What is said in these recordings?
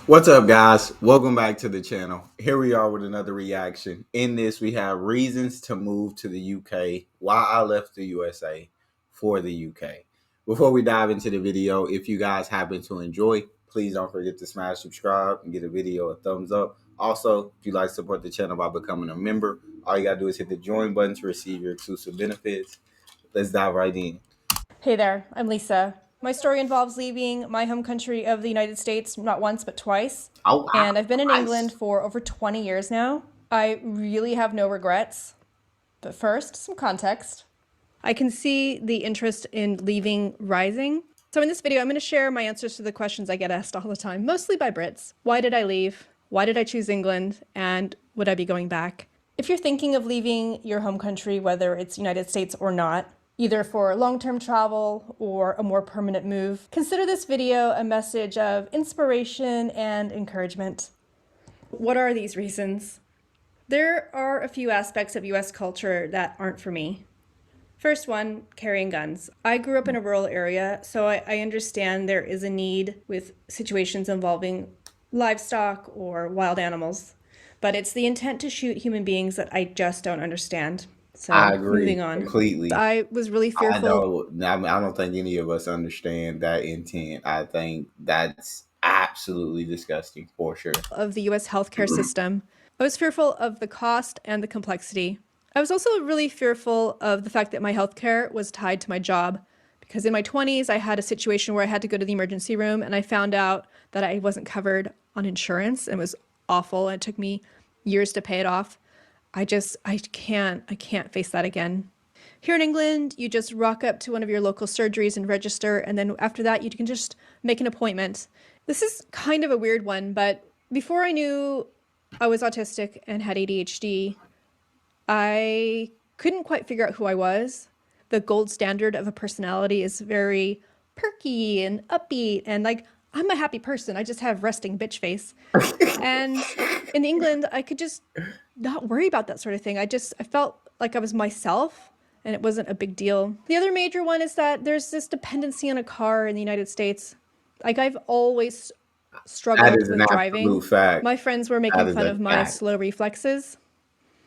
What's up, guys? Welcome back to the channel. Here we are with another reaction. In this, we have reasons to move to the UK, why I left the USA for the UK. Before we dive into the video, if you guys happen to enjoy, please don't forget to smash subscribe and give the video a thumbs up. Also, if you'd like to support the channel by becoming a member, all you gotta do is hit the join button to receive your exclusive benefits. Let's dive right in. Hey there, I'm Lisa. My story involves leaving my home country of the United States not once but twice. Oh, wow. And I've been in England Nice. for over 20 years now. I really have no regrets. But first, some context. I can see the interest in leaving rising. So in this video, I'm going to share my answers to the questions I get asked all the time, mostly by Brits. Why did I leave? Why did I choose England? And would I be going back? If you're thinking of leaving your home country, whether it's United States or not, either for long-term travel or a more permanent move, consider this video a message of inspiration and encouragement. What are these reasons? There are a few aspects of US culture that aren't for me. First one, carrying guns. I grew up in a rural area, so I understand there is a need with situations involving livestock or wild animals. But it's the intent to shoot human beings that I just don't understand. I So agree moving on. completely. I was really I fearful. I don't think any of us understand that intent. I think that's absolutely disgusting for sure. Of the US healthcare system. I was fearful of the cost and the complexity. I was also really fearful of the fact that my healthcare was tied to my job. Because in my 20s, I had a situation where I had to go to the emergency room and I found out that I wasn't covered on insurance and it was awful. And it took me years to pay it off. I can't face that again. Here in England, you just rock up to one of your local surgeries and register, and then after that, you can just make an appointment. This is kind of a weird one, but before I knew I was autistic and had ADHD, I couldn't quite figure out who I was. The gold standard of a personality is very perky and upbeat, and like, I'm a happy person. I just have resting bitch face. And in England, I could just not worry about that sort of thing. I felt like I was myself and it wasn't a big deal. The other major one is that there's this dependency on a car in the United States. Like I've always That struggled is an with absolute driving. fact. My friends were That making is fun a of my fact. slow reflexes,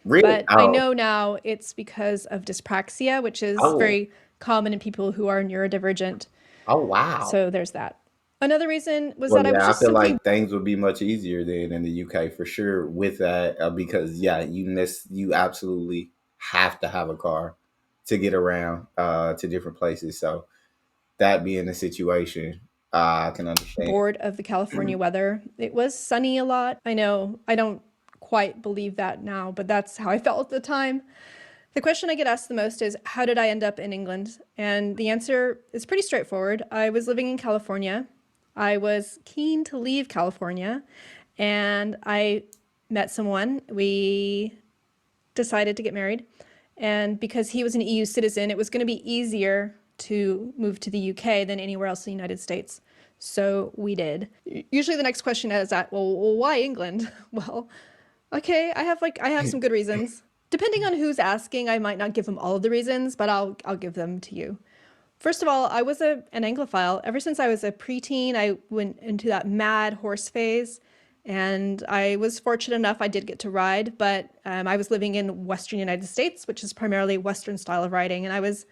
Really? but I Oh, know now it's because of dyspraxia, which is oh, very common in people who are neurodivergent. oh, wow. So there's that. Another reason was Well, that I was yeah, I just feel simply like things would be much easier than in the UK for sure with that because yeah, you absolutely have to have a car to get around to different places. So that being the situation, I can understand. bored of the California weather. It was sunny a lot. I know I don't quite believe that now, but that's how I felt at the time. The question I get asked the most is, how did I end up in England? And the answer is pretty straightforward. I was living in California. I was keen to leave California, and I met someone. We decided to get married. And because he was an EU citizen, it was going to be easier to move to the UK than anywhere else in the United States. So we did. Usually the next question is that, well, why England? Well, okay, I have some good reasons. Depending on who's asking, I might not give them all of the reasons, but I'll give them to you. First of all, I was an Anglophile. Ever since I was a preteen, I went into that mad horse phase. And I was fortunate enough I did get to ride, but I was living in Western United States, which is primarily Western style of riding, and I was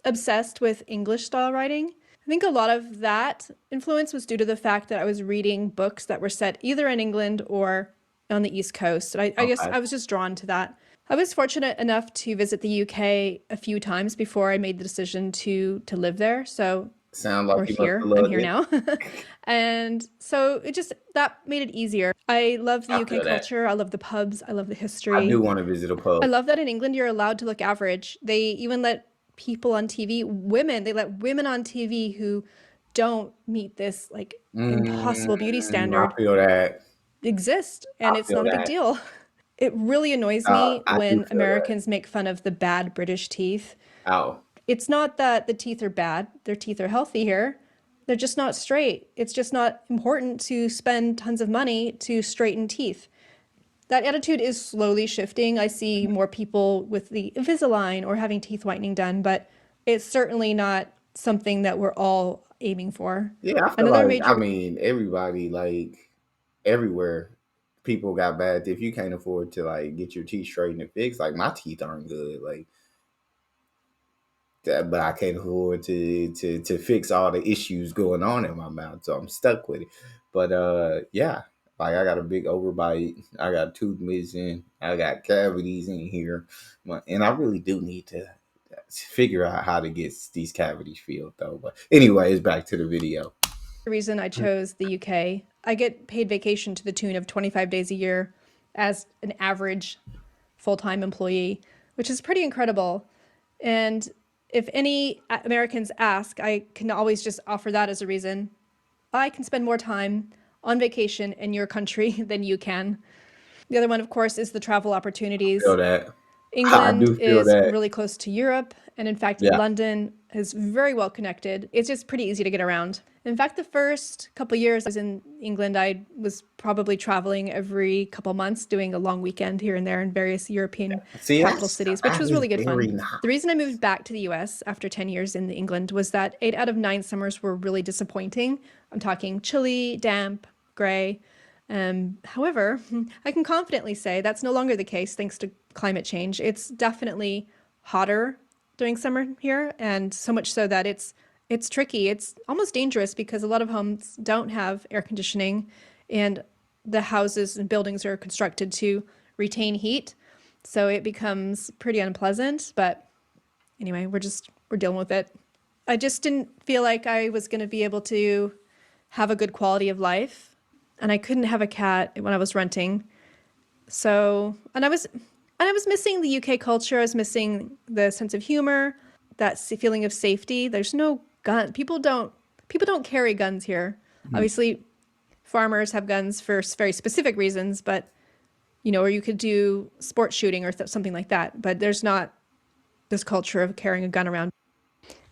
obsessed with English style riding. I think a lot of that influence was due to the fact that I was reading books that were set either in England or on the East Coast. And I guess Okay. I was just drawn to that. I was fortunate enough to visit the UK a few times before I made the decision to live there. So Sound like or you must have here, I'm loved here it. now. And so that made it easier. I love the I UK feel that. culture. I love the pubs. I love the I do history. want to visit a pub. I love that in England you're allowed to look average. They even let people on TV, they let women on TV who don't meet this like impossible beauty I standard feel that. exist, I and it's feel not a big that. deal. It really annoys me I do when feel that. Americans make fun of the bad British teeth. Oh, It's not that the teeth are bad, their teeth are healthy here. They're just not straight. It's just not important to spend tons of money to straighten teeth. That attitude is slowly shifting. I see more people with the Invisalign or having teeth whitening done, but it's certainly not something that we're all aiming for. yeah. I feel Another like I major mean everybody like. everywhere people got bad. If you can't afford to like get your teeth straightened and fixed, like my teeth aren't good, like that, but I can't afford to fix all the issues going on in my mouth, so I'm stuck with it. But yeah, like I got a big overbite, I got tooth missing, I got cavities in here, and I really do need to figure out how to get these cavities filled though. But anyways, back to the video. The reason I chose the UK, I get paid vacation to the tune of 25 days a year as an average full-time employee, which is pretty incredible. And if any Americans ask, I can always just offer that as a reason. I can spend more time on vacation in your country than you can. The other one, of course, is the travel Feel opportunities. that. I England do feel is that. really close to Europe, and in fact, Yeah. London is very well connected. It's just pretty easy to get around. In fact, the first couple years I was in England, I was probably traveling every couple months, doing a long weekend here and there in various European See, capital cities, which that was is really good very fun. nice. The reason I moved back to the US after 10 years in England was that 8 out of 9 summers were really disappointing. I'm talking chilly, damp, gray. However, I can confidently say that's no longer the case thanks to climate change. It's definitely hotter during summer here, and so much so that it's tricky. It's almost dangerous because a lot of homes don't have air conditioning, and the houses and buildings are constructed to retain heat. So it becomes pretty unpleasant, but anyway, we're dealing with it. I just didn't feel like I was going to be able to have a good quality of life, and I couldn't have a cat when I was renting. So, and I was missing the UK culture. I was missing the sense of humor, that feeling of safety. There's no gun. People don't carry guns here. Mhm. Obviously, farmers have guns for very specific reasons, but or you could do sport shooting or something like that. But there's not this culture of carrying a gun around.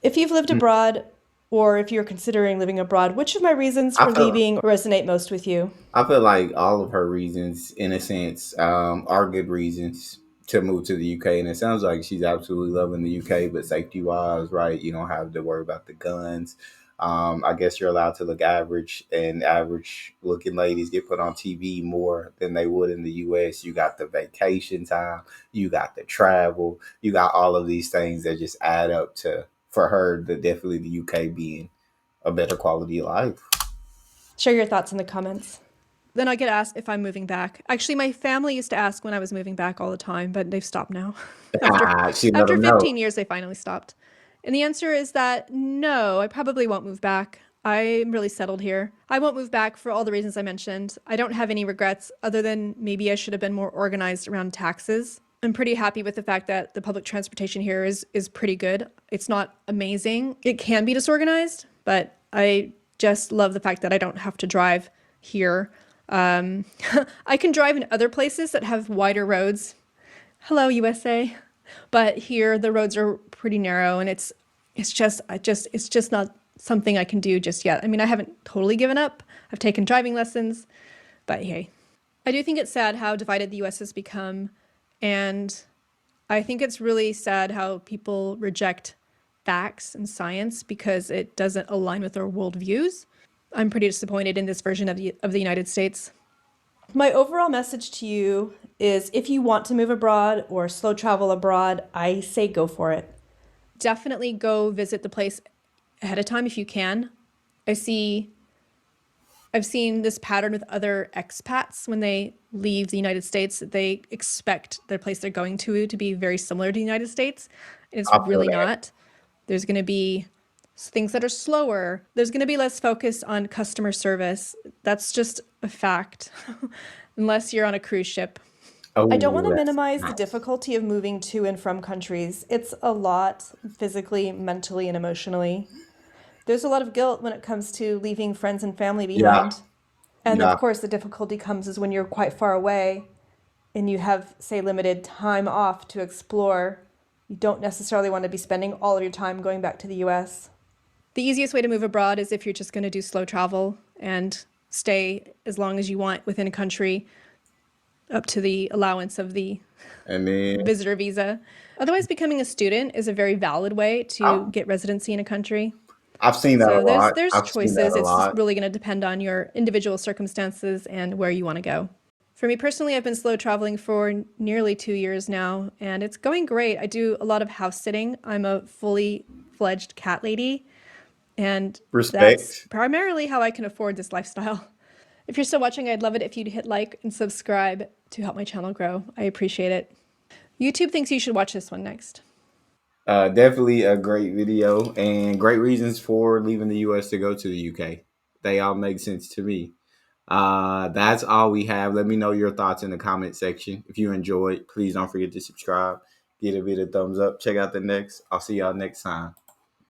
If you've lived abroad or if you're considering living abroad, which of my reasons I for feel leaving resonate most with you? I feel like all of her reasons, in a sense, are good reasons to move to the UK. And it sounds like she's absolutely loving the UK, but safety wise, right? You don't have to worry about the guns. I guess you're allowed to look average, and average looking ladies get put on TV more than they would in the US. You got the vacation time, you got the travel, you got all of these things that just add up to, for her, definitely the UK being a better quality of life. Share your thoughts in the comments. Then I get asked if I'm moving back. Actually, my family used to ask when I was moving back all the time, but they've stopped now. after She let after them know. 15 years, they finally stopped. And the answer is that no, I probably won't move back. I'm really settled here. I won't move back for all the reasons I mentioned. I don't have any regrets other than maybe I should have been more organized around taxes. I'm pretty happy with the fact that the public transportation here is pretty good. It's not amazing. It can be disorganized, but I just love the fact that I don't have to drive here. I can drive in other places that have wider roads. Hello, USA. But here the roads are pretty narrow, and it's just not something I can do just yet. I mean, I haven't totally given up. I've taken driving lessons, but hey. I do think it's sad how divided the US has become, and I think it's really sad how people reject facts and science because it doesn't align with their worldviews. I'm pretty disappointed in this version of the United States. My overall message to you is if you want to move abroad or slow travel abroad, I say go for it. Definitely go visit the place ahead of time if you can. I see I've seen this pattern with other expats when they leave the United States. They expect their place they're going to be very similar to the United States, and it's I feel really that. not. There's going to be things that are slower. There's going to be less focus on customer service. That's just a fact, unless you're on a cruise ship. I don't want Oh, to that's minimize the nice. difficulty of moving to and from countries. It's a lot physically, mentally, and emotionally. There's a lot of guilt when it comes to leaving friends and family Yeah, behind. And of yeah. course, the difficulty comes is when you're quite far away and you have, say, limited time off to explore. You don't necessarily want to be spending all of your time going back to the US. The easiest way to move abroad is if you're just going to do slow travel and stay as long as you want within a country up to the allowance of the And then visitor visa. Otherwise, becoming a student is a very valid way to I, get residency in a country. I've seen that a So lot. there's I've seen that choices. a It's just lot. really going to depend on your individual circumstances and where you want to go. For me personally, I've been slow traveling for nearly 2 years now, and it's going great. I do a lot of house sitting. I'm a fully fledged cat lady, and that's Respect. primarily how I can afford this lifestyle. If you're still watching, I'd love it if you'd hit like and subscribe to help my channel grow. I appreciate it. YouTube thinks you should watch this one next. Definitely a great video and great reasons for leaving the US to go to the UK. They all make sense to me. That's all we have. Let me know your thoughts in the comment section. If you enjoyed, please don't forget to subscribe, give it a thumbs up. Check out the next. I'll see y'all next time.